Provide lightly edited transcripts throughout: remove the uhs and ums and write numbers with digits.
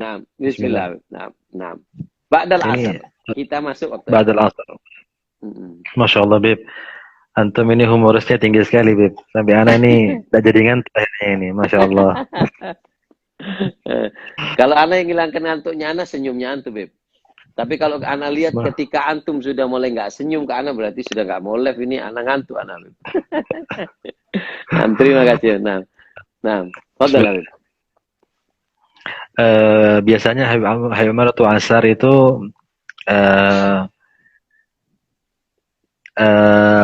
Nah, Bismillah. bismillah. Nah. Ba'dal asar. Ini Kita masuk waktu asar. Ba'dal Asr. Mm-mm. Masya Allah, Beb. Antum ini humorisnya tinggi sekali, Beb. Sampai anak ini tak jadi ngantuk akhirnya ini. Masya Allah. Kalau anak yang hilangkan ngantuknya anak, senyumnya antum, Beb. Tapi kalau anak lihat ketika antum sudah mulai nggak senyum ke anak, berarti sudah nggak mau live, ini anak ngantuk anak, Beb. Nah, terima kasih. Nah, fadal, Beb. Biasanya Habib Umar atau Asar itu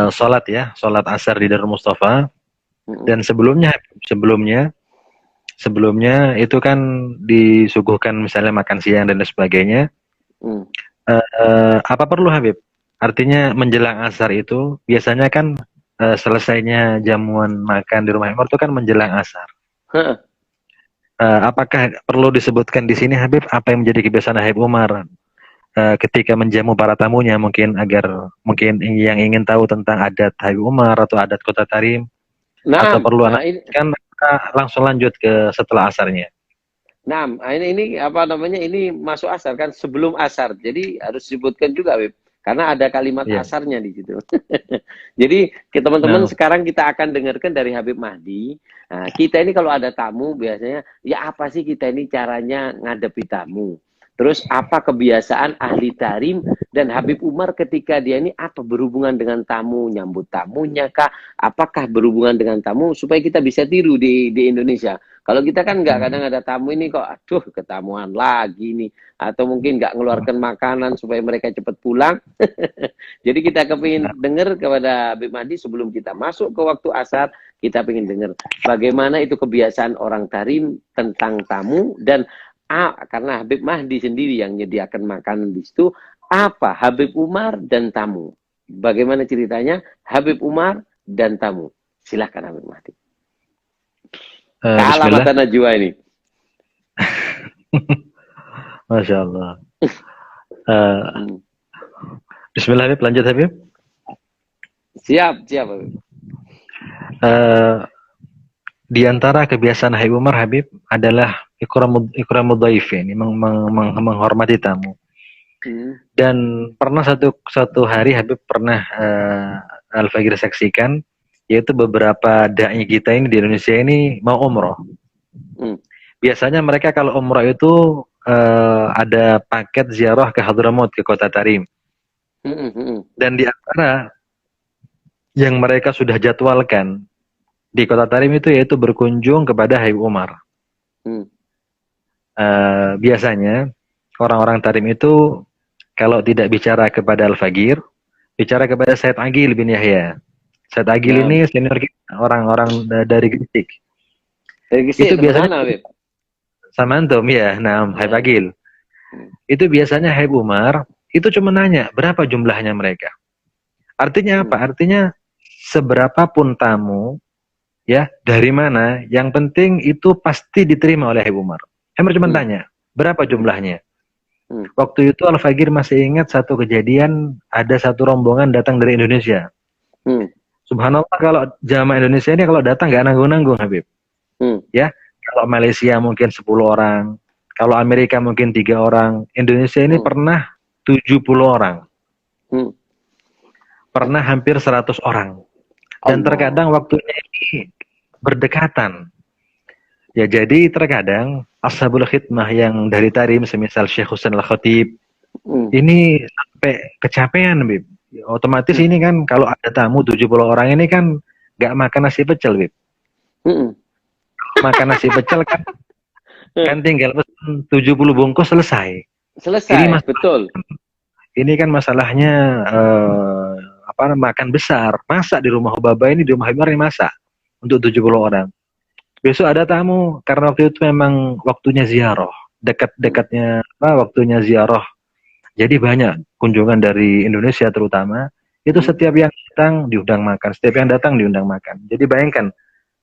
sholat ya, sholat asar di Darul Mustafa. Dan sebelumnya itu kan disuguhkan misalnya makan siang dan sebagainya. Apa perlu Habib? Artinya menjelang asar itu biasanya kan selesainya jamuan makan di rumah Umar itu kan menjelang asar. Apakah perlu disebutkan di sini Habib apa yang menjadi kebiasaan Habib Umar ketika menjamu para tamunya, mungkin agar mungkin yang ingin tahu tentang adat Habib Umar atau adat Kota Tarim, atau perlu kan langsung lanjut ke setelah asarnya? Nah, ini apa namanya? Ini masuk asar kan sebelum asar. Jadi harus disebutkan juga, Beb. Karena ada kalimat asarnya di situ. Jadi teman-teman sekarang kita akan dengarkan dari Habib Mahdi. Nah, kita ini kalau ada tamu biasanya, ya apa sih kita ini caranya ngadepi tamu? Terus apa kebiasaan ahli tarim dan Habib Umar ketika dia ini apa berhubungan dengan tamu, nyambut tamunya kah? Apakah berhubungan dengan tamu supaya kita bisa tiru di Indonesia? Kalau kita kan nggak, kadang ada tamu ini kok, aduh ketamuan lagi nih. Atau mungkin nggak ngeluarkan makanan supaya mereka cepat pulang. Jadi kita kepingin dengar kepada Habib Mahdi sebelum kita masuk ke waktu asar, kita pengen dengar bagaimana itu kebiasaan orang tarim tentang tamu dan karena Habib Mahdi sendiri yang menyediakan makanan di situ, apa Habib Umar dan tamu? Bagaimana ceritanya Habib Umar dan tamu? Silakan Habib Mahdi. Kalah mata Najwa ini. Masya Allah. Bismillah Habib, lanjut Habib. Siap Habib. Di antara kebiasaan Habib Umar, Habib, adalah ikramud dhaif, ini menghormati tamu. Dan pernah satu hari Habib pernah Al-Fagir saksikan, yaitu beberapa dai kita ini di Indonesia ini mau umroh. Biasanya mereka kalau umroh itu ada paket ziarah ke Hadramaut, ke Kota Tarim. Dan di antara yang mereka sudah jadwalkan di Kota Tarim itu yaitu berkunjung kepada Habib Umar. Biasanya orang-orang Tarim itu kalau tidak bicara kepada Al-Fagir, bicara kepada Said Agil bin Yahya. Said Agil ini senior kita, orang-orang dari Gresik. Itu biasanya sama antum ya, Habib Agil. Itu biasanya Habib Umar itu cuma nanya berapa jumlahnya mereka. Artinya apa? Artinya seberapapun tamu ya, dari mana, yang penting itu pasti diterima oleh Habib Umar. Umar cuma tanya, berapa jumlahnya? Waktu itu Al-Fagir masih ingat satu kejadian, ada satu rombongan datang dari Indonesia. Subhanallah, kalau jamaah Indonesia ini kalau datang nggak nanggung-nanggung Habib. Ya, kalau Malaysia mungkin 10 orang, kalau Amerika mungkin 3 orang, Indonesia ini pernah 70 orang. Pernah hampir 100 orang. Dan terkadang waktunya ini berdekatan. Ya, jadi terkadang Ashabul Khidmah yang dari Tarim, semisal Syekh Husain Al-Khatib, ini sampai kecapean, Bib. Otomatis ini kan kalau ada tamu 70 orang ini kan nggak makan nasi pecel, Bib. Makan nasi pecel kan tinggal 70 bungkus selesai. Ini betul. Ini kan masalahnya makan besar. Masak di rumah Baba ini, di rumah Habib ini masak untuk 70 orang. Besok ada tamu, karena waktu itu memang waktunya ziarah, dekat-dekatnya waktunya ziarah. Jadi banyak kunjungan dari Indonesia terutama, itu setiap yang datang diundang makan, setiap yang datang diundang makan. Jadi bayangkan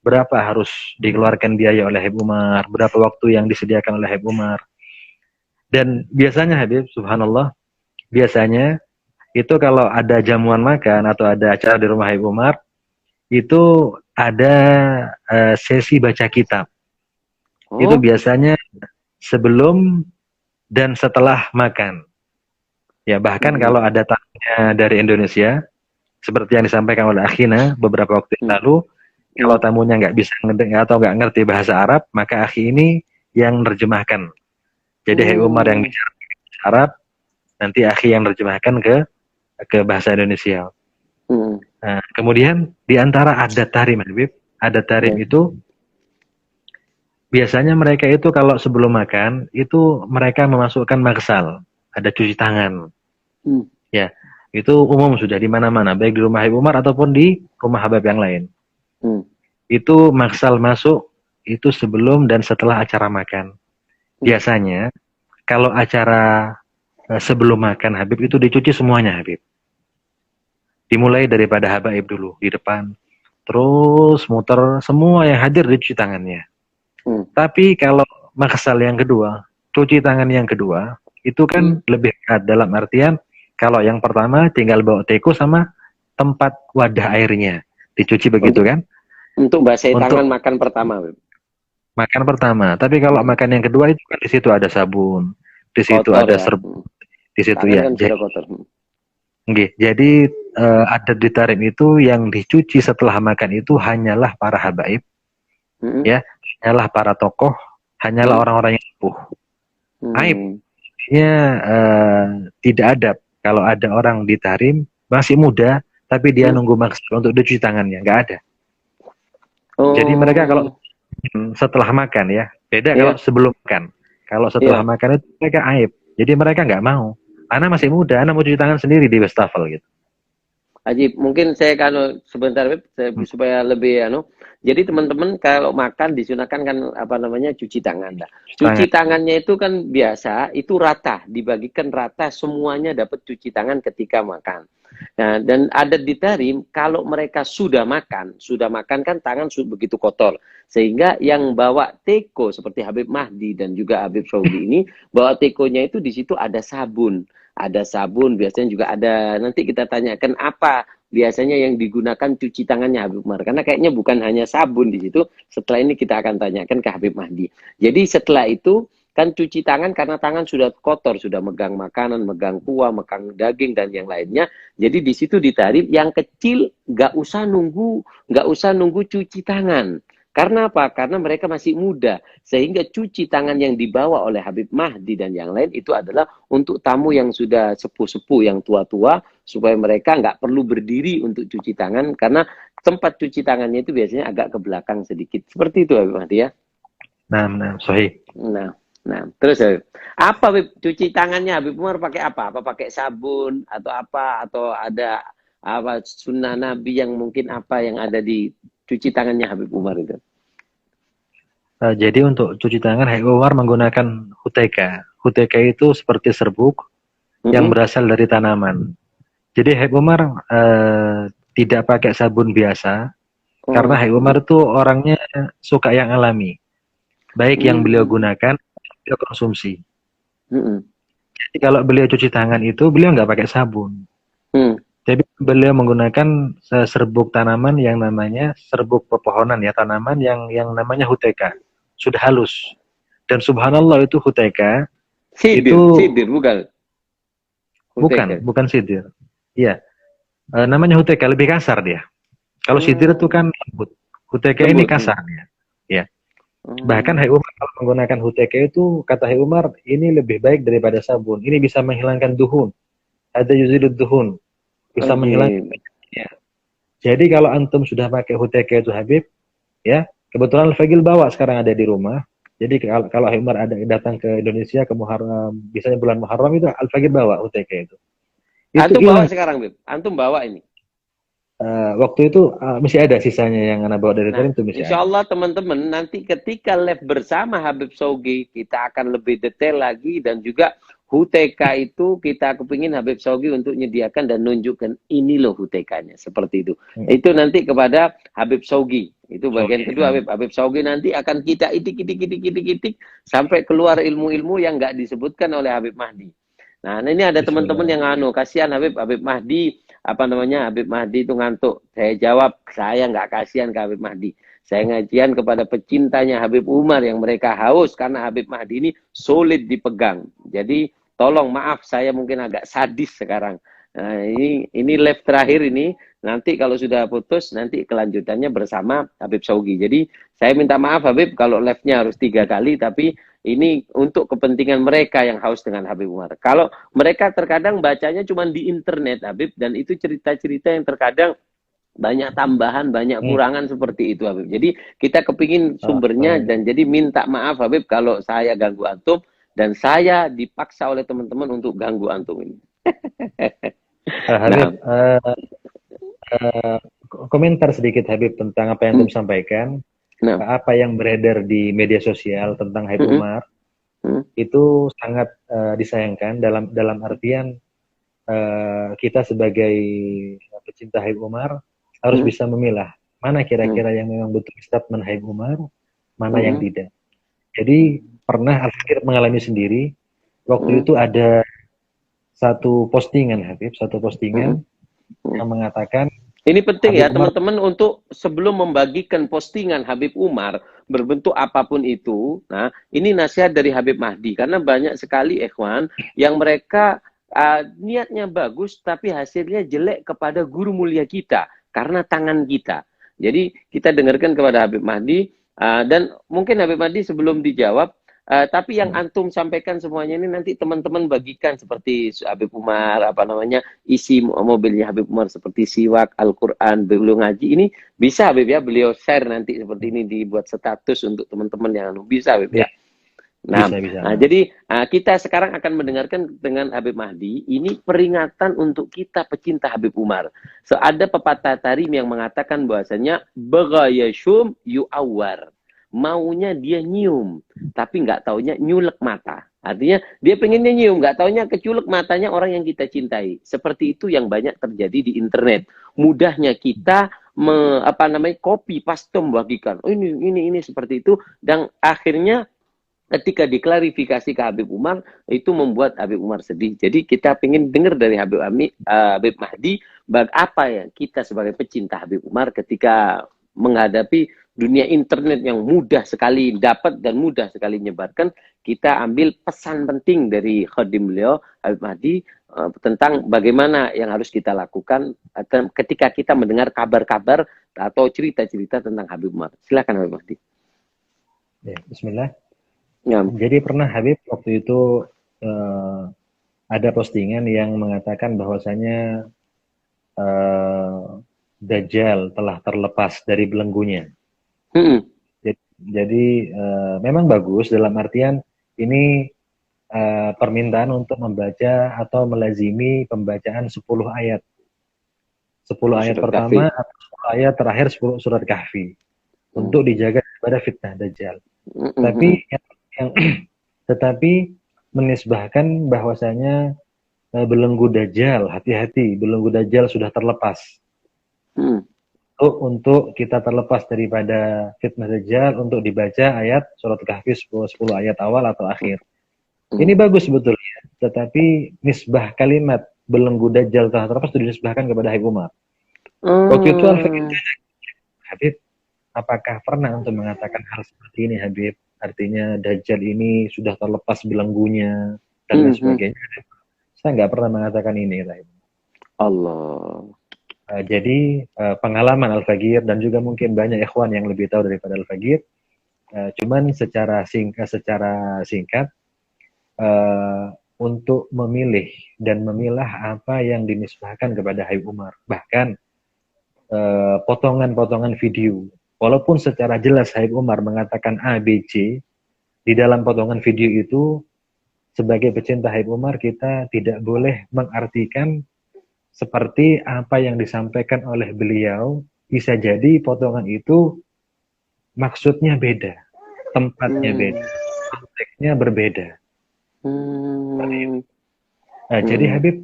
berapa harus dikeluarkan biaya oleh Habib Umar, berapa waktu yang disediakan oleh Habib Umar. Dan biasanya Habib, subhanallah, biasanya itu kalau ada jamuan makan atau ada acara di rumah Habib Umar, itu ada sesi baca kitab. Itu biasanya sebelum dan setelah makan. Ya, bahkan kalau ada tamunya dari Indonesia, seperti yang disampaikan oleh Akhina beberapa waktu yang lalu, kalau tamunya nggak bisa atau nggak ngerti bahasa Arab, maka Akhi ini yang nerjemahkan. Jadi Hai Umar yang bicara bahasa Arab, nanti Akhi yang nerjemahkan ke bahasa Indonesia. Nah, kemudian di antara adat tarim, Habib, adat tarim itu biasanya mereka itu kalau sebelum makan itu mereka memasukkan magsal, ada cuci tangan. Ya, itu umum sudah di mana-mana, baik di rumah Habib Umar ataupun di rumah Habib yang lain. Itu magsal masuk itu sebelum dan setelah acara makan. Biasanya kalau acara sebelum makan Habib itu dicuci semuanya, Habib. Dimulai daripada habaib dulu di depan, terus muter semua yang hadir dicuci tangannya. Tapi kalau maksal yang kedua, cuci tangan yang kedua, itu kan lebih berat dalam artian kalau yang pertama tinggal bawa teko sama tempat wadah airnya dicuci begitu kan? Untuk basahi tangan makan pertama. Makan pertama, tapi kalau makan yang kedua itu kan di situ ada sabun, di situ kotor, ada serbuk, di situ ya. Kan jadi adat di tarim itu yang dicuci setelah makan itu hanyalah para habaib, ya, hanyalah para tokoh, hanyalah orang-orang yang sepuh. Aibnya tidak ada kalau ada orang di tarim masih muda, tapi dia nunggu maksud untuk dicuci tangannya, nggak ada. Jadi mereka kalau setelah makan ya, beda kalau sebelum makan. Kalau setelah makan itu mereka aib. Jadi mereka nggak mau. Anak masih muda, anak mau cuci tangan sendiri di wastafel gitu. Ajib, mungkin saya kan sebentar supaya lebih jadi teman-teman kalau makan disunahkan kan cuci tangan. Cuci tangannya itu kan biasa, itu rata, dibagikan rata, semuanya dapat cuci tangan ketika makan. Nah, dan adat di tarim kalau mereka sudah makan kan tangan begitu kotor. Sehingga yang bawa teko seperti Habib Mahdi dan juga Habib Saudi ini bawa tekonya itu di situ ada sabun. Ada sabun, biasanya juga ada, nanti kita tanyakan apa biasanya yang digunakan cuci tangannya Habib Umar. Karena kayaknya bukan hanya sabun di situ, setelah ini kita akan tanyakan ke Habib Mahdi. Jadi setelah itu, kan cuci tangan karena tangan sudah kotor, sudah megang makanan, megang kuah, megang daging, dan yang lainnya. Jadi di situ ditarif, yang kecil nggak usah nunggu cuci tangan. Karena apa? Karena mereka masih muda. Sehingga cuci tangan yang dibawa oleh Habib Mahdi dan yang lain itu adalah untuk tamu yang sudah sepuh-sepuh, yang tua-tua, supaya mereka nggak perlu berdiri untuk cuci tangan. Karena tempat cuci tangannya itu biasanya agak ke belakang sedikit. Seperti itu Habib Mahdi ya? Nah, sahih. Nah, terus apa Habib? Cuci tangannya Habib Umar pakai apa? Apa pakai sabun atau apa? Atau ada apa sunnah Nabi yang mungkin apa yang ada di cuci tangannya Habib Umar itu? Jadi untuk cuci tangan Habib Umar menggunakan huteka. Huteka itu seperti serbuk yang berasal dari tanaman. Jadi Habib Umar tidak pakai sabun biasa karena Habib Umar itu orangnya suka yang alami. Baik yang beliau gunakan, beliau konsumsi. Jadi kalau beliau cuci tangan itu beliau nggak pakai sabun. Jadi beliau menggunakan serbuk tanaman yang namanya serbuk pepohonan ya, tanaman yang namanya huteka. Sudah halus. Dan subhanallah itu huteka sidir bukan? Bukan sidir. Iya. Namanya huteka lebih kasar dia. Kalau sidir itu kan lembut. Huteka ini kasarnya. Ya. Bahkan Hai Umar kalau menggunakan huteka itu kata Hai Umar ini lebih baik daripada sabun. Ini bisa menghilangkan duhun. Ada yuzilud duhun. Bisa menghilangkan. Ya. Jadi kalau antum sudah pakai huteka itu Habib, ya kebetulan Al-Fagil bawa sekarang ada di rumah. Jadi kalau Umar ada datang ke Indonesia ke Muharram, biasanya bulan Muharram itu Al-Fagil bawa huteka itu. Antum bawa sekarang, Bib? Antum bawa ini? Waktu itu masih ada sisanya yang anak bawa dari Tarim itu masih Insya Allah teman-teman nanti ketika live bersama Habib Shauqi kita akan lebih detail lagi, dan juga huteka itu kita kepingin Habib Shauqi untuk menyediakan dan nunjukkan ini loh hutekanya seperti itu. Itu nanti kepada Habib Shauqi. Itu bagian kedua Habib Shauqi nanti akan kita itik sampai keluar ilmu-ilmu yang nggak disebutkan oleh Habib Mahdi. Nah, ini ada teman-teman yang kasihan Habib Mahdi, Habib Mahdi itu ngantuk. Saya jawab, saya nggak kasihan ke Habib Mahdi. Saya ngajian kepada pecintanya Habib Umar yang mereka haus karena Habib Mahdi ini solid dipegang. Jadi tolong maaf saya mungkin agak sadis sekarang. Nah, ini live terakhir ini. Nanti kalau sudah putus, nanti kelanjutannya bersama Habib Saugi. Jadi saya minta maaf Habib kalau live-nya harus 3 kali, tapi ini untuk kepentingan mereka yang haus dengan Habib Umar. Kalau mereka terkadang bacanya cuma di internet Habib, dan itu cerita-cerita yang terkadang banyak tambahan, banyak kurangan seperti itu Habib. Jadi kita kepingin sumbernya, dan jadi minta maaf Habib kalau saya ganggu antum, dan saya dipaksa oleh teman-teman untuk ganggu antum ini. Habib, komentar sedikit Habib tentang apa yang antum sampaikan. Apa yang beredar di media sosial tentang Habib Umar itu sangat disayangkan dalam artian kita sebagai pecinta Habib Umar harus bisa memilah mana kira-kira yang memang betul statement Habib Umar, mana yang tidak. Jadi pernah Al-Fakir mengalami sendiri, waktu itu ada satu postingan Habib, yang mengatakan, ini penting ya teman-teman untuk sebelum membagikan postingan Habib Umar berbentuk apapun itu. Nah, ini nasihat dari Habib Mahdi, karena banyak sekali ikhwan yang mereka niatnya bagus tapi hasilnya jelek kepada guru mulia kita karena tangan kita. Jadi kita dengarkan kepada Habib Mahdi, dan mungkin Habib Mahdi sebelum dijawab, tapi yang antum sampaikan semuanya ini nanti teman-teman bagikan seperti Habib Umar, isi mobilnya Habib Umar seperti siwak, Al-Quran, beliau ngaji, ini bisa Habib ya, beliau share nanti seperti ini, dibuat status untuk teman-teman yang bisa Habib ya. Nah, bisa. Jadi kita sekarang akan mendengarkan dengan Habib Mahdi, ini peringatan untuk kita pecinta Habib Umar. So, ada pepatah tarim yang mengatakan bahwasanya bagayashum yu'awar. Maunya dia nyium, tapi nggak taunya nyulek mata. Artinya dia pengennya nyium, nggak taunya keculek matanya orang yang kita cintai. Seperti itu yang banyak terjadi di internet. Mudahnya kita copy paste membagikan. Oh, ini seperti itu, dan akhirnya ketika diklarifikasi ke Habib Umar itu membuat Habib Umar sedih. Jadi kita pengen dengar dari Habib Mahdi apa ya kita sebagai pecinta Habib Umar ketika menghadapi dunia internet yang mudah sekali dapat dan mudah sekali menyebarkan. Kita ambil pesan penting dari khadim beliau Habib Mahdi tentang bagaimana yang harus kita lakukan ketika kita mendengar kabar-kabar atau cerita-cerita tentang Habib Umar. Silakan Habib Mahdi. Ya, bismillah. Ya. Jadi pernah Habib waktu itu ada postingan yang mengatakan bahwasanya Dajjal telah terlepas dari belenggunya. Jadi memang bagus dalam artian ini permintaan untuk membaca atau melazimi pembacaan 10 ayat. 10 ayat pertama atau 10 ayat terakhir surat Kahfi untuk dijaga daripada fitnah Dajjal. Tetapi menisbahkan bahwasanya belenggu Dajjal, hati-hati, belenggu Dajjal sudah terlepas. Untuk kita terlepas daripada fitnah Dajjal, untuk dibaca ayat surat Kahfi 10 ayat awal atau akhir. Ini bagus sebetulnya, tetapi nisbah kalimat belenggu Dajjal telah terlepas itu dinisbahkan kepada Habib Umar. Waktu itu Habib, apakah pernah untuk mengatakan hal seperti ini Habib? Artinya Dajjal ini sudah terlepas belenggunya dan lain sebagainya. Saya nggak pernah mengatakan ini. Allah. Jadi pengalaman Al-Fagir dan juga mungkin banyak ikhwan yang lebih tahu daripada Al-Fagir. Cuman secara singkat untuk memilih dan memilah apa yang dinisbahkan kepada Habib Umar. Bahkan potongan-potongan video. Walaupun secara jelas Habib Umar mengatakan A, B, C, di dalam potongan video itu, sebagai pecinta Habib Umar, kita tidak boleh mengartikan seperti apa yang disampaikan oleh beliau. Bisa jadi potongan itu maksudnya beda, tempatnya beda, konteksnya berbeda. Jadi Habib,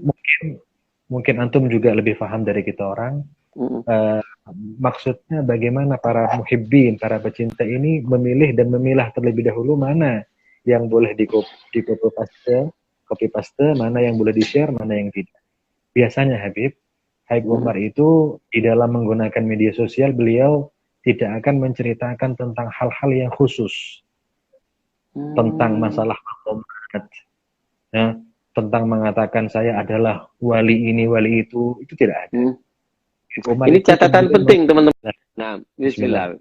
mungkin antum juga lebih paham dari kita orang. Maksudnya bagaimana para muhibbin, para pecinta ini memilih dan memilah terlebih dahulu mana yang boleh copy paste, mana yang boleh di-share, mana yang tidak. Biasanya Habib Umar itu di dalam menggunakan media sosial beliau tidak akan menceritakan tentang hal-hal yang khusus, tentang masalah makomat, ya, tentang mengatakan saya adalah wali ini, wali itu tidak ada. Ini catatan penting, teman-teman. Nah, Bismillah.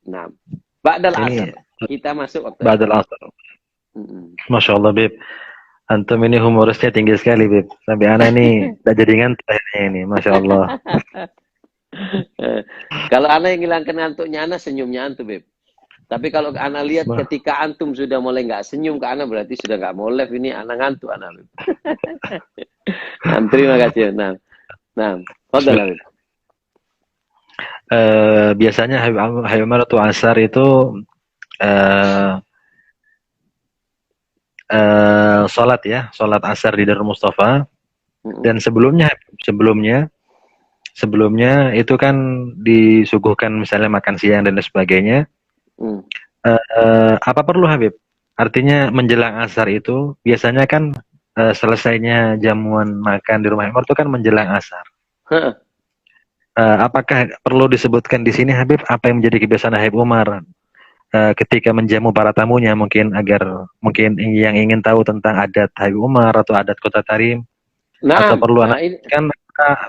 Nah. Ba'dal Ini asar. Kita masuk waktu Ba'dal asar. Masya Allah, Beb. Antum ini humorisnya tinggi sekali, Beb. Sampai anak ini tak jadi ngantuk ini. Masya Allah. Kalau anak yang hilangkan ngantuknya, anak senyumnya antum, Beb. Tapi kalau anak lihat ketika antum sudah mulai nggak senyum ke anak, berarti sudah nggak mau live, ini anak ngantuk, anak, Beb. Terima kasih. Nah, Beb. Biasanya Habib Umar atau asar itu sholat asar di Darul Mustafa. Dan sebelumnya itu kan disuguhkan misalnya makan siang dan sebagainya. Apa perlu, Habib? Artinya menjelang asar itu biasanya kan selesainya jamuan makan di rumah Umar itu kan menjelang asar. Apakah perlu disebutkan di sini, Habib, apa yang menjadi kebiasaan Habib Umar ketika menjamu para tamunya, mungkin mungkin yang ingin tahu tentang adat Habib Umar atau adat Kota Tarim, atau perlu kan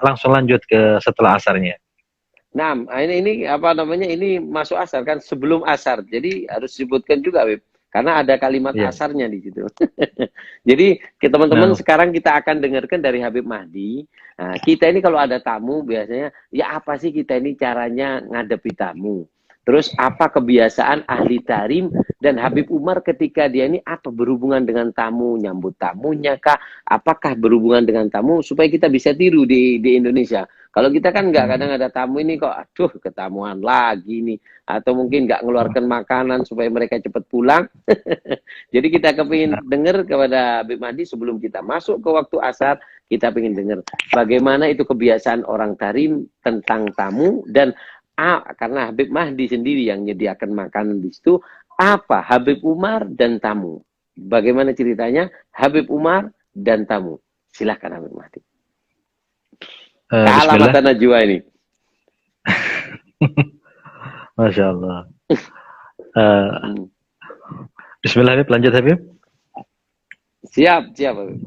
langsung lanjut ke setelah asarnya? Nah, ini apa namanya? Ini masuk asar kan sebelum asar, jadi harus disebutkan juga, Habib. Karena ada kalimat asarnya di situ. Jadi teman-teman sekarang kita akan dengarkan dari Habib Mahdi. Nah, kita ini kalau ada tamu biasanya, ya apa sih kita ini caranya ngadepi tamu? Terus apa kebiasaan ahli tarim dan Habib Umar ketika dia ini apa berhubungan dengan tamu, nyambut tamunya kah? Apakah berhubungan dengan tamu supaya kita bisa tiru di Indonesia? Kalau kita kan nggak, kadang ada tamu ini kok, aduh ketamuan lagi nih. Atau mungkin nggak ngeluarkan makanan supaya mereka cepat pulang. Jadi kita kepingin dengar kepada Habib Mahdi sebelum kita masuk ke waktu asar, kita pengen dengar bagaimana itu kebiasaan orang tarim tentang tamu. Dan karena Habib Mahdi sendiri yang menyediakan makanan di situ, apa Habib Umar dan tamu? Bagaimana ceritanya Habib Umar dan tamu? Silakan Habib Mahdi. Kalah mata Najwa ini. Masya Allah. Bismillah, Habib, lanjut, Habib. Siap Habib.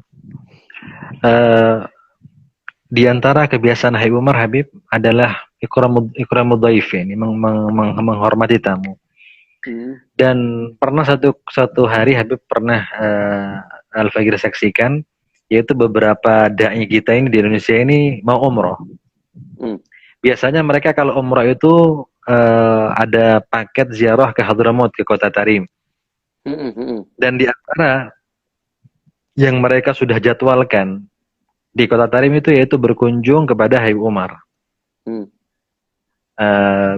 Di antara kebiasaan Habib Umar, Habib, adalah ikramud dhaif, ini menghormati tamu. Dan pernah satu hari Habib pernah Al-Fagir saksikan, yaitu beberapa dai kita ini di Indonesia ini mau umroh. Biasanya mereka kalau umroh itu ada paket ziarah ke Hadramaut, ke Kota Tarim. Dan di antara yang mereka sudah jadwalkan di Kota Tarim itu yaitu berkunjung kepada Habib Umar.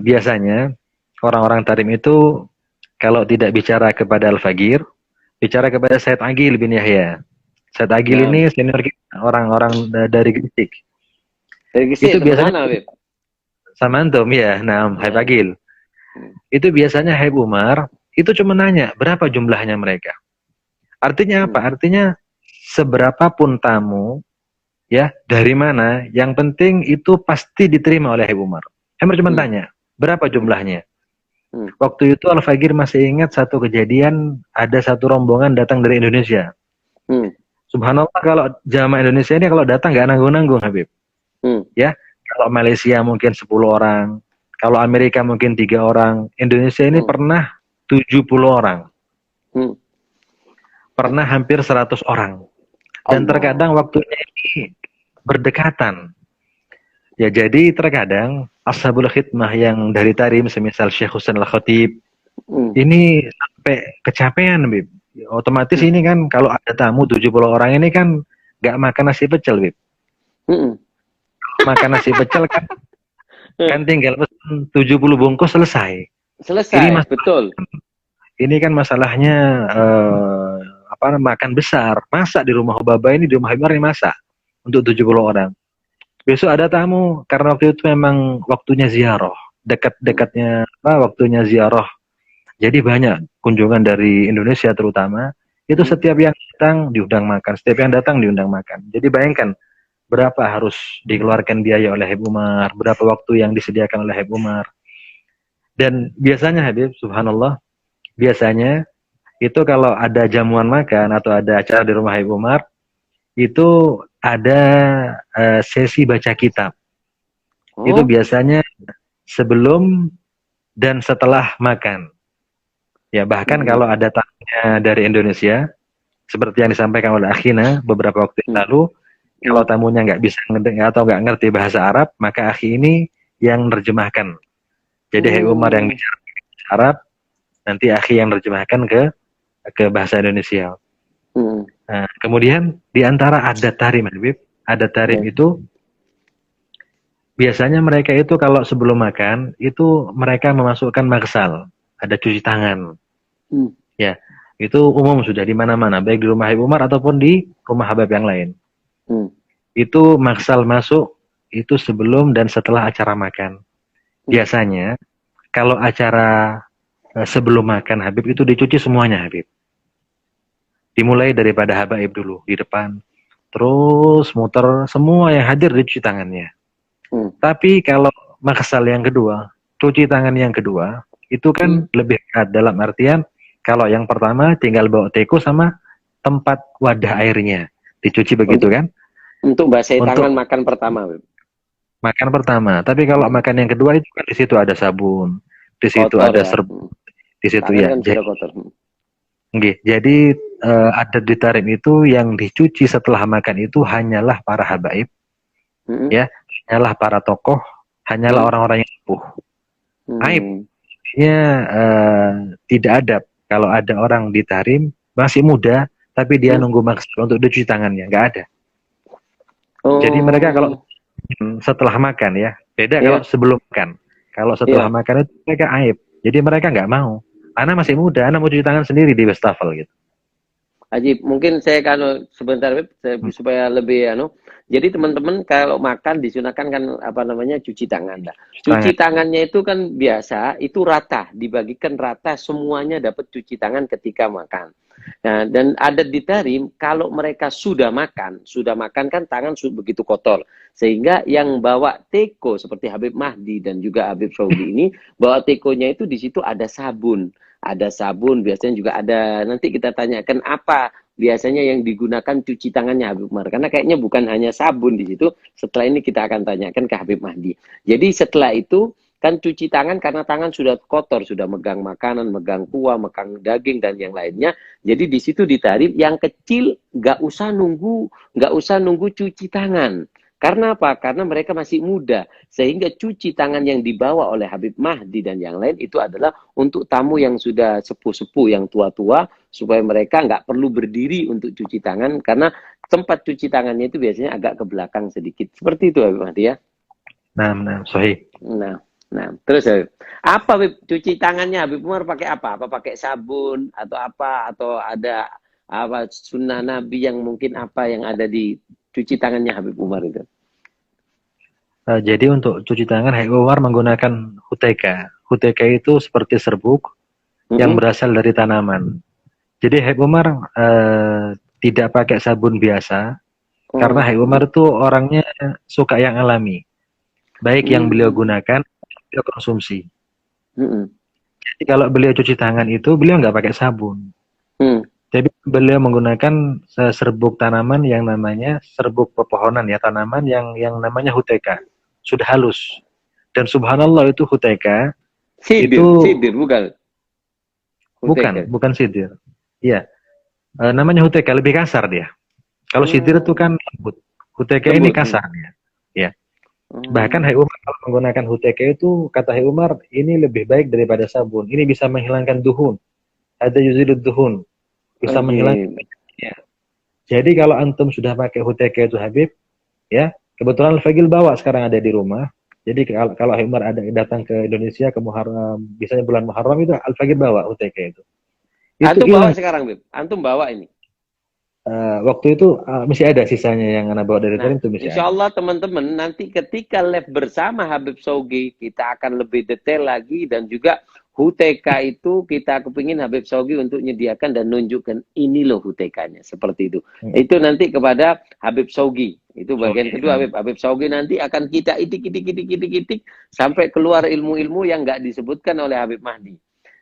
Biasanya orang-orang Tarim itu kalau tidak bicara kepada Al-Fagir, bicara kepada Said Agil bin Yahya. Said Agil ini senior orang-orang dari Gresik. Itu biasanya sama antum ya, Habib Agil. Itu biasanya Habib Umar itu cuma nanya berapa jumlahnya mereka. Artinya apa? Artinya seberapapun tamu, ya dari mana, yang penting itu pasti diterima oleh Habib Umar. Umar cuma tanya berapa jumlahnya. Waktu itu Al-Fagir masih ingat satu kejadian, ada satu rombongan datang dari Indonesia. Subhanallah, kalau jamaah Indonesia ini kalau datang nggak nanggung-nanggung, Habib. Ya, kalau Malaysia mungkin 10 orang, kalau Amerika mungkin 3 orang, Indonesia ini pernah 70 orang. Pernah hampir 100 orang. Dan terkadang waktunya ini berdekatan. Ya, jadi terkadang Ashabul Khidmah yang dari Tarim, semisal Syekh Husain Al-Khatib, ini sampai kecapean, Habib. Otomatis ini kan kalau ada tamu 70 orang ini kan nggak makan nasi pecel, Bib. Makan nasi pecel kan tinggal 70 bungkus selesai. Ini betul. Ini kan masalahnya makan besar. Masak di rumah Baba ini, di rumah Habib ini masak untuk 70 orang. Besok ada tamu karena waktu itu memang waktunya ziarah, dekat-dekatnya waktunya ziarah. Jadi banyak kunjungan dari Indonesia terutama, itu setiap yang datang diundang makan, setiap yang datang diundang makan. Jadi bayangkan berapa harus dikeluarkan biaya oleh Habib Umar, berapa waktu yang disediakan oleh Habib Umar. Dan biasanya Habib, subhanallah, biasanya itu kalau ada jamuan makan atau ada acara di rumah Habib Umar, itu ada sesi baca kitab. Itu biasanya sebelum dan setelah makan. Ya, bahkan kalau ada tamunya dari Indonesia, seperti yang disampaikan oleh Akhina beberapa waktu yang lalu, kalau tamunya nggak bisa atau nggak ngerti bahasa Arab, maka Akhi ini yang nerjemahkan. Jadi Habib Umar yang bicara bahasa Arab, nanti Akhi yang nerjemahkan ke bahasa Indonesia. Nah, kemudian di antara adat tarim, Habib, adat tarim itu biasanya mereka itu kalau sebelum makan itu mereka memasukkan magsal, ada cuci tangan. Ya, itu umum sudah di mana-mana, baik di rumah Habib Umar ataupun di rumah Habib yang lain. Itu magsal masuk itu sebelum dan setelah acara makan. Biasanya kalau acara sebelum makan Habib itu dicuci semuanya Habib. Dimulai daripada habaib dulu di depan, terus muter semua yang hadir dicuci tangannya. Tapi kalau maksal yang kedua, cuci tangan yang kedua, itu kan lebih dekat dalam artian kalau yang pertama tinggal bawa teko sama tempat wadah airnya dicuci begitu kan? Untuk basahi tangan makan pertama. Makan pertama. Tapi kalau makan yang kedua itu kan di situ ada sabun, di situ kotor, ada serbuk, di situ ya. Kan jadi adat di tarim itu yang dicuci setelah makan itu hanyalah para habaib, ya, hanyalah para tokoh, hanyalah orang-orang yang sepuh. Aibnya tidak ada kalau ada orang di tarim masih muda, tapi dia nunggu maksud untuk dicuci tangannya, nggak ada. Jadi mereka kalau setelah makan ya, beda kalau sebelum makan. Kalau setelah makan itu mereka aib. Jadi mereka nggak mau. Anak masih muda, anak mau cuci tangan sendiri di wastafel gitu. Ajib, mungkin saya kan sebentar supaya lebih jadi teman-teman kalau makan disunahkan kan apa namanya cuci tangan. Cuci tangannya itu kan biasa, itu rata, dibagikan rata semuanya dapat cuci tangan ketika makan. Nah, dan adat di tarim kalau mereka sudah makan kan tangan begitu kotor. Sehingga yang bawa teko seperti Habib Mahdi dan juga Habib Saudi ini bawa tekonya itu di situ ada sabun. Ada sabun, biasanya juga ada, nanti kita tanyakan apa biasanya yang digunakan cuci tangannya Habib Umar. Karena kayaknya bukan hanya sabun di situ, setelah ini kita akan tanyakan ke Habib Mahdi. Jadi setelah itu, kan cuci tangan karena tangan sudah kotor, sudah megang makanan, megang kuah, megang daging, dan yang lainnya. Jadi di situ ditarik, yang kecil nggak usah nunggu cuci tangan. Karena apa? Karena mereka masih muda. Sehingga cuci tangan yang dibawa oleh Habib Mahdi dan yang lain itu adalah untuk tamu yang sudah sepuh-sepuh, yang tua-tua, supaya mereka nggak perlu berdiri untuk cuci tangan. Karena tempat cuci tangannya itu biasanya agak ke belakang sedikit. Seperti itu Habib Mahdi ya? Nah, sahih. Nah, terus apa Habib? Cuci tangannya Habib Umar pakai apa? Apa pakai sabun atau apa? Atau ada apa sunnah Nabi yang mungkin apa yang ada di cuci tangannya Habib Umar itu? Jadi untuk cuci tangan Habib Umar menggunakan huteka. Huteka itu seperti serbuk yang berasal dari tanaman. Jadi Habib Umar tidak pakai sabun biasa karena Habib Umar itu orangnya suka yang alami. Baik yang beliau gunakan, beliau konsumsi. Jadi kalau beliau cuci tangan itu beliau nggak pakai sabun. Jadi beliau menggunakan serbuk tanaman yang namanya serbuk pepohonan ya, tanaman yang namanya huteka. Sudah halus. Dan subhanallah itu huteka. Sidir bukan? Bukan sidir. Iya. Namanya huteka, lebih kasar dia. Kalau sidir itu kan lembut. Huteka ini kasar dia. Ya. Bahkan Habib Umar kalau menggunakan huteka itu, kata Habib Umar, ini lebih baik daripada sabun. Ini bisa menghilangkan duhun. Ada yuzilud duhun. Bisa menghilangkan. Ya. Jadi kalau antum sudah pakai huteka itu Habib, ya, kebetulan Al-Fagil bawa sekarang ada di rumah. Jadi kalau Habib Umar ada datang ke Indonesia ke Muharram, biasanya bulan Muharram itu Al-Fagil bawa huteka itu. Antum bawa sekarang, Bib? Antum bawa ini? Waktu itu masih ada sisanya yang anak bawa dari Tarim itu masih insya Allah teman-teman nanti ketika live bersama Habib Shauqi kita akan lebih detail lagi, dan juga huteka itu kita kepingin Habib Shauqi untuk menyediakan dan nunjukkan ini loh hutekanya seperti itu. Itu nanti kepada Habib Shauqi Itu bagian kedua, Habib. Habib Saugi nanti akan kita itik sampai keluar ilmu-ilmu yang nggak disebutkan oleh Habib Mahdi.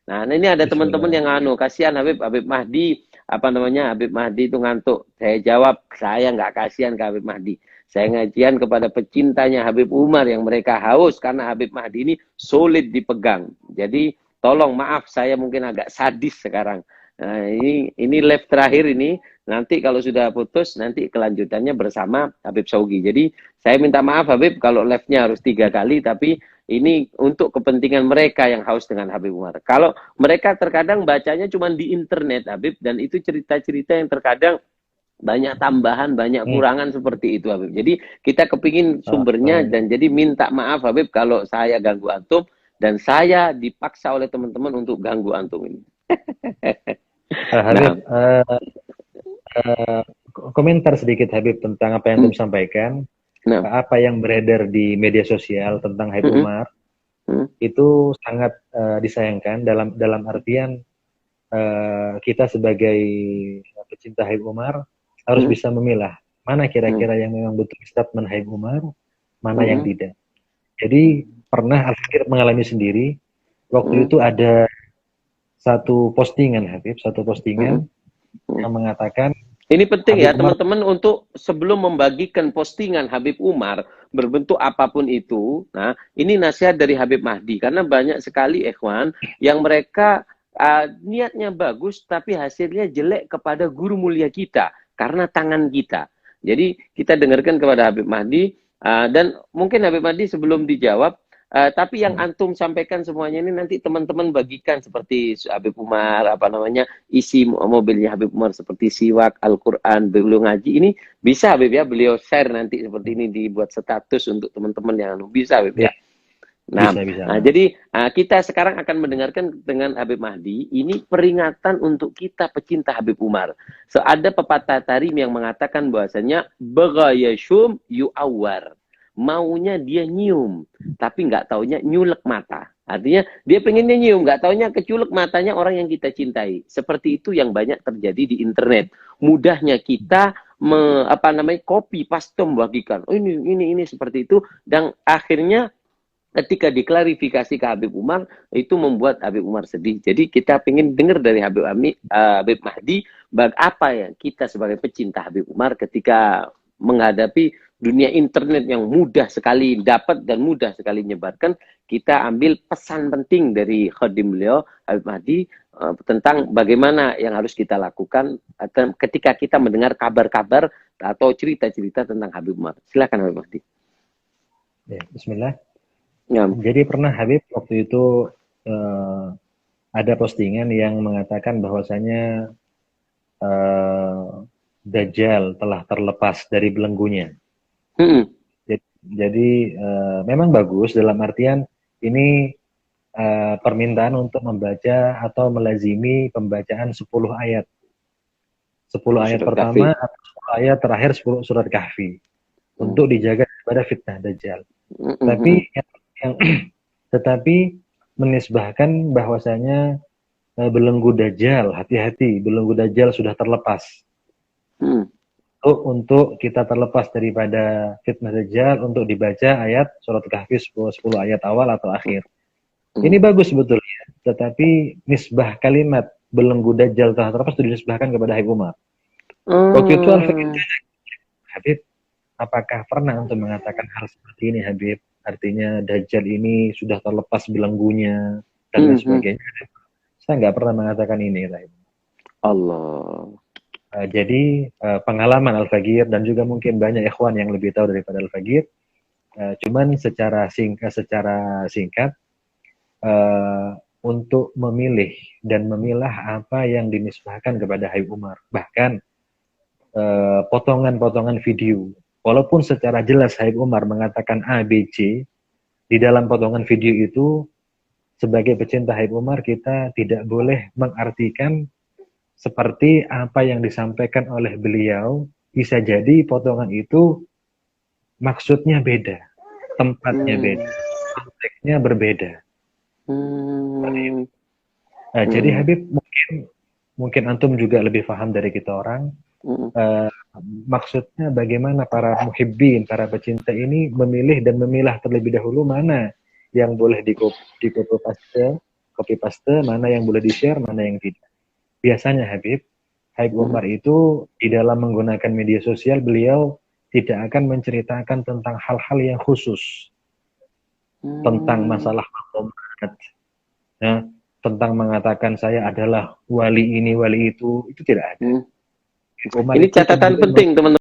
Nah, ini ada teman-teman yang kasihan Habib Mahdi, Habib Mahdi itu ngantuk. Saya jawab, saya nggak kasihan ke Habib Mahdi. Saya ngajian kepada pecintanya Habib Umar yang mereka haus karena Habib Mahdi ini sulit dipegang. Jadi tolong maaf, saya mungkin agak sadis sekarang. Nah, ini live terakhir ini. Nanti kalau sudah putus, nanti kelanjutannya bersama Habib Saugi. Jadi saya minta maaf Habib kalau live-nya harus 3 kali, tapi ini untuk kepentingan mereka yang haus dengan Habib Umar. Kalau mereka terkadang bacanya cuma di internet Habib, dan itu cerita-cerita yang terkadang banyak tambahan, banyak kurangan seperti itu Habib. Jadi kita kepingin sumbernya, dan jadi minta maaf Habib kalau saya ganggu antum, dan saya dipaksa oleh teman-teman untuk ganggu antum ini. Habib, komentar sedikit Habib tentang apa yang antum sampaikan. Apa yang beredar di media sosial tentang Habib Umar itu sangat disayangkan dalam artian kita sebagai pecinta Habib Umar harus bisa memilah mana kira-kira yang memang betul statement Habib Umar, mana yang tidak. Jadi pernah Al-Fakir mengalami sendiri, waktu itu ada satu postingan Habib, yang mengatakan, ini penting ya teman-teman, untuk sebelum membagikan postingan Habib Umar berbentuk apapun itu. Nah, ini nasihat dari Habib Mahdi, karena banyak sekali ikhwan yang mereka niatnya bagus tapi hasilnya jelek kepada guru mulia kita karena tangan kita. Jadi kita dengarkan kepada Habib Mahdi, dan mungkin Habib Mahdi sebelum dijawab, tapi yang antum sampaikan semuanya ini nanti teman-teman bagikan seperti Habib Umar, isi mobilnya Habib Umar seperti siwak, Al-Quran, beliau ngaji, ini bisa Habib ya, beliau share nanti seperti ini, dibuat status untuk teman-teman yang bisa Habib ya. Nah, bisa. Jadi kita sekarang akan mendengarkan dengan Habib Mahdi, ini peringatan untuk kita pecinta Habib Umar. So, ada pepatah tarim yang mengatakan bahwasanya bagayashum yu'awar. Maunya dia nyium, tapi nggak taunya nyulek mata. Artinya dia pengennya nyium, nggak taunya keculek matanya orang yang kita cintai. Seperti itu yang banyak terjadi di internet. Mudahnya kita copy paste membagikan. Oh, ini seperti itu, dan akhirnya ketika diklarifikasi ke Habib Umar, itu membuat Habib Umar sedih. Jadi kita ingin dengar dari Habib Mahdi, apa ya kita sebagai pecinta Habib Umar ketika menghadapi dunia internet yang mudah sekali dapat dan mudah sekali menyebarkan. Kita ambil pesan penting dari khadim beliau, Habib Mahdi, tentang bagaimana yang harus kita lakukan ketika kita mendengar kabar-kabar atau cerita-cerita tentang Habib Umar. Silakan Habib Mahdi. Ya, bismillah. Ya. Jadi pernah Habib waktu itu ada postingan yang mengatakan bahwasanya Dajjal telah terlepas dari belenggunya. Jadi memang bagus dalam artian ini permintaan untuk membaca atau melazimi pembacaan 10 ayat. 10 ayat pertama atau 10 ayat terakhir surat Kahfi untuk dijaga daripada fitnah Dajjal. Tetapi menisbahkan bahwasanya belenggu Dajjal, hati-hati, belenggu Dajjal sudah terlepas. Untuk kita terlepas daripada fitnah Dajjal, untuk dibaca ayat surat Kahfi 10 ayat awal atau akhir. Ini bagus sebetulnya, tetapi nisbah kalimat belenggu Dajjal telah terlepas itu dinisbahkan kepada Habib Umar. Waktu itu Habib, apakah pernah untuk mengatakan hal seperti ini Habib? Artinya Dajjal ini sudah terlepas belenggunya dan lain sebagainya. Saya nggak pernah mengatakan ini. Allah. Jadi pengalaman Al-Fagir dan juga mungkin banyak ikhwan yang lebih tahu daripada Al-Fagir. Cuman secara singkat untuk memilih dan memilah apa yang dinisbahkan kepada Habib Umar. Bahkan potongan-potongan video, walaupun secara jelas Habib Umar mengatakan A, B, C, di dalam potongan video itu sebagai pecinta Habib Umar kita tidak boleh mengartikan seperti apa yang disampaikan oleh beliau. Bisa jadi potongan itu maksudnya beda, tempatnya beda, konteksnya berbeda. Jadi Habib, mungkin antum juga lebih paham dari kita orang. maksudnya bagaimana para muhibbin, para pecinta ini memilih dan memilah terlebih dahulu mana yang boleh copy paste, mana yang boleh di-share, mana yang tidak. Biasanya Habib Umar itu di dalam menggunakan media sosial beliau tidak akan menceritakan tentang hal-hal yang khusus, tentang masalah makomat, ya, tentang mengatakan saya adalah wali ini, wali itu tidak ada. Ini catatan penting teman-teman.